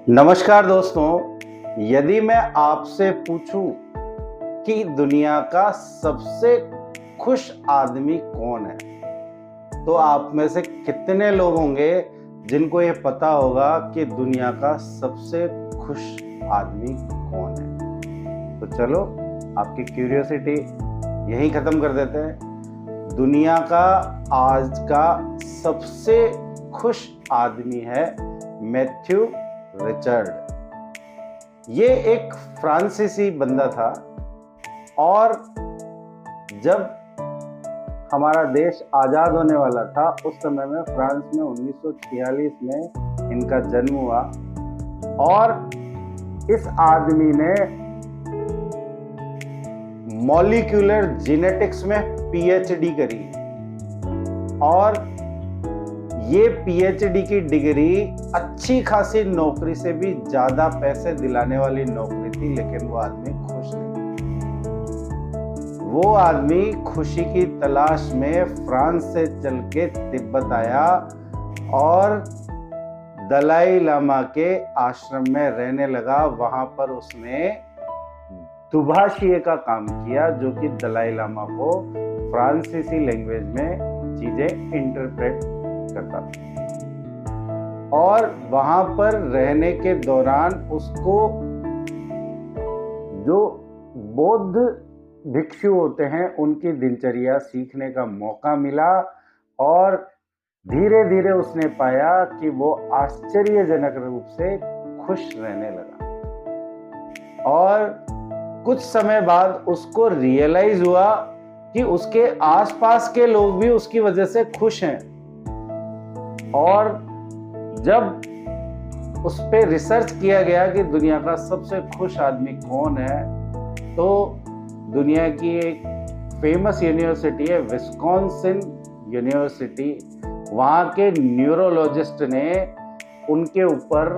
नमस्कार दोस्तों। यदि मैं आपसे पूछूं कि दुनिया का सबसे खुश आदमी कौन है, तो आप में से कितने लोग होंगे जिनको ये पता होगा कि दुनिया का सबसे खुश आदमी कौन है। तो चलो आपकी क्यूरियोसिटी यहीं ख़त्म कर देते हैं। दुनिया का आज का सबसे खुश आदमी है मैथ्यू रिचर्ड। ये एक फ्रांसीसी बंदा था और जब हमारा देश आज़ाद होने वाला था उस समय में फ्रांस में 1946 में इनका जन्म हुआ। और इस आदमी ने मॉलिक्यूलर जेनेटिक्स में पीएचडी करी और ये पीएचडी की डिग्री अच्छी खासी नौकरी से भी ज्यादा पैसे दिलाने वाली नौकरी थी, लेकिन वो आदमी खुश नहीं। वो आदमी खुशी की तलाश में फ्रांस से चल के तिब्बत आया और दलाई लामा के आश्रम में रहने लगा। वहां पर उसने दुभाषिए का काम किया, जो कि दलाई लामा को फ्रांसीसी लैंग्वेज में चीजें इंटरप्रेट करता था। और वहां पर रहने के दौरान उसको जो बौद्ध भिक्षु होते हैं उनकी दिनचर्या सीखने का मौका मिला और धीरे धीरे उसने पाया कि वो आश्चर्यजनक रूप से खुश रहने लगा। और कुछ समय बाद उसको रियलाइज हुआ कि उसके आसपास के लोग भी उसकी वजह से खुश हैं। और जब उस पे रिसर्च किया गया कि दुनिया का सबसे खुश आदमी कौन है, तो दुनिया की एक फेमस यूनिवर्सिटी है विस्कॉन्सिन यूनिवर्सिटी, वहाँ के न्यूरोलॉजिस्ट ने उनके ऊपर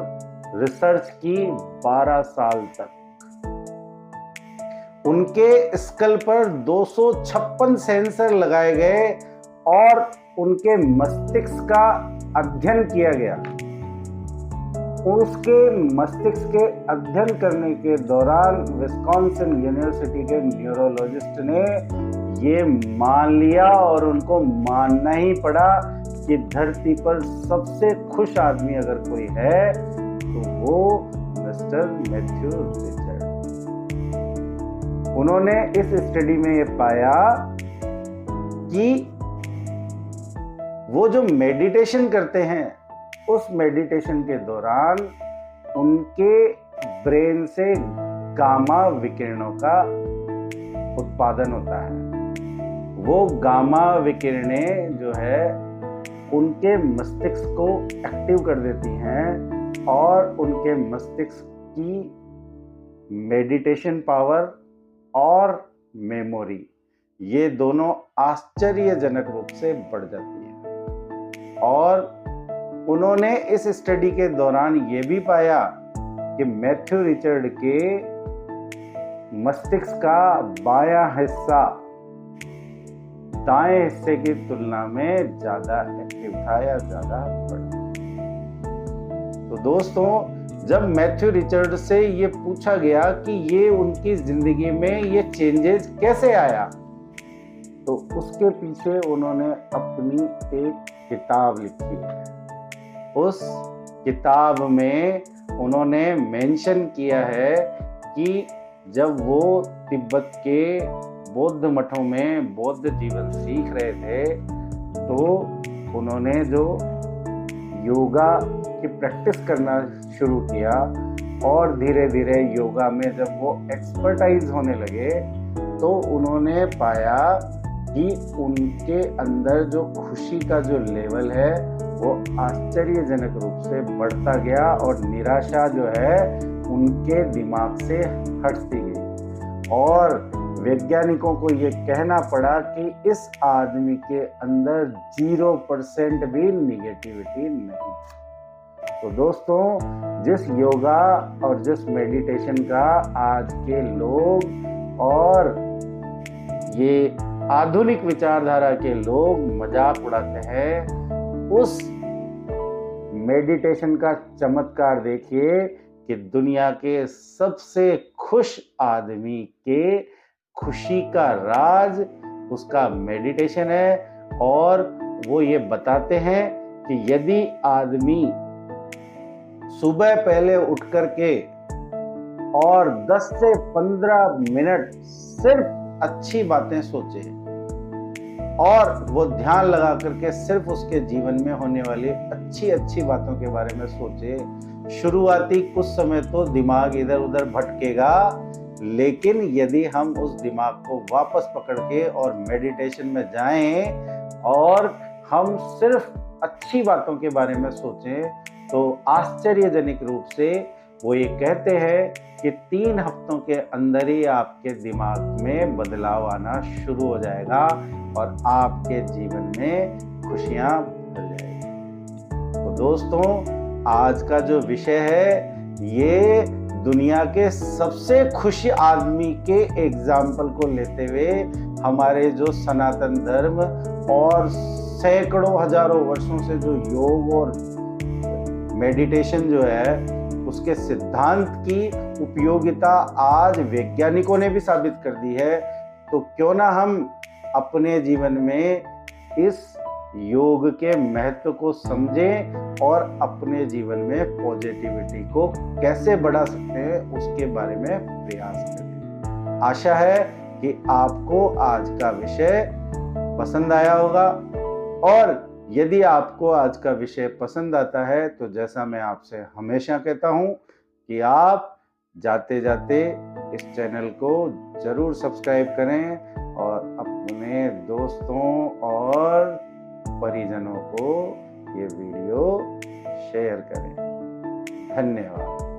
रिसर्च की 12 साल तक। उनके स्कल पर 256 सेंसर लगाए गए और उनके मस्तिष्क का अध्ययन किया गया। उसके मस्तिष्क के अध्ययन करने के दौरान विस्कॉन्सिन यूनिवर्सिटी के न्यूरोलॉजिस्ट ने ये मान लिया और उनको मानना ही पड़ा कि धरती पर सबसे खुश आदमी अगर कोई है तो वो मिस्टर मैथ्यू रिचर्ड। उन्होंने इस स्टडी में ये पाया कि वो जो मेडिटेशन करते हैं उस मेडिटेशन के दौरान उनके ब्रेन से गामा विकिरणों का उत्पादन होता है। वो गामा विकिरणें जो है उनके मस्तिष्क को एक्टिव कर देती हैं और उनके मस्तिष्क की मेडिटेशन पावर और मेमोरी ये दोनों आश्चर्यजनक रूप से बढ़ जाती है। और उन्होंने इस स्टडी के दौरान ये भी पाया कि मैथ्यू रिचर्ड के मस्तिष्क का बायां हिस्सा दाएं हिस्से की तुलना में ज्यादा एक्टिव था या ज्यादा बड़ा। तो दोस्तों, जब मैथ्यू रिचर्ड से ये पूछा गया कि ये उनकी जिंदगी में ये चेंजेस कैसे आया, तो उसके पीछे उन्होंने अपनी एक किताब लिखी है। उस किताब में उन्होंने मेंशन किया है कि जब वो तिब्बत के बौद्ध मठों में बौद्ध जीवन सीख रहे थे तो उन्होंने जो योगा की प्रैक्टिस करना शुरू किया और धीरे धीरे योगा में जब वो एक्सपर्टाइज होने लगे तो उन्होंने पाया कि उनके अंदर जो खुशी का जो लेवल है वो आश्चर्यजनक रूप से बढ़ता गया और निराशा जो है उनके दिमाग से हटती गई। और वैज्ञानिकों को ये कहना पड़ा कि इस आदमी के अंदर 0% भी निगेटिविटी नहीं। तो दोस्तों, जिस योगा और जिस मेडिटेशन का आज के लोग और ये आधुनिक विचारधारा के लोग मजाक उड़ाते हैं, उस मेडिटेशन का चमत्कार देखिए कि दुनिया के सबसे खुश आदमी के खुशी का राज उसका मेडिटेशन है। और वो ये बताते हैं कि यदि आदमी सुबह पहले उठ करके और 10 से 15 मिनट सिर्फ अच्छी बातें सोचे और वो ध्यान लगा करके सिर्फ उसके जीवन में होने वाली अच्छी अच्छी बातों के बारे में सोचे, शुरुआती कुछ समय तो दिमाग इधर उधर भटकेगा, लेकिन यदि हम उस दिमाग को वापस पकड़ के और मेडिटेशन में जाएं और हम सिर्फ अच्छी बातों के बारे में सोचें, तो आश्चर्यजनक रूप से वो ये कहते हैं कि 3 हफ्तों के अंदर ही आपके दिमाग में बदलाव आना शुरू हो जाएगा और आपके जीवन में खुशियां भर जाएगी। तो दोस्तों, आज का जो विषय है ये दुनिया के सबसे खुश आदमी के एग्जाम्पल को लेते हुए हमारे जो सनातन धर्म और सैकड़ों हजारों वर्षों से जो योग और मेडिटेशन जो है उसके सिद्धांत की उपयोगिता आज वैज्ञानिकों ने भी साबित कर दी है। तो क्यों ना हम अपने जीवन में इस योग के महत्व को समझें और अपने जीवन में पॉजिटिविटी को कैसे बढ़ा सकते हैं उसके बारे में प्रयास करें। आशा है कि आपको आज का विषय पसंद आया होगा, और यदि आपको आज का विषय पसंद आता है तो जैसा मैं आपसे हमेशा कहता हूं कि आप जाते जाते इस चैनल को जरूर सब्सक्राइब करें और अपने दोस्तों और परिजनों को ये वीडियो शेयर करें। धन्यवाद।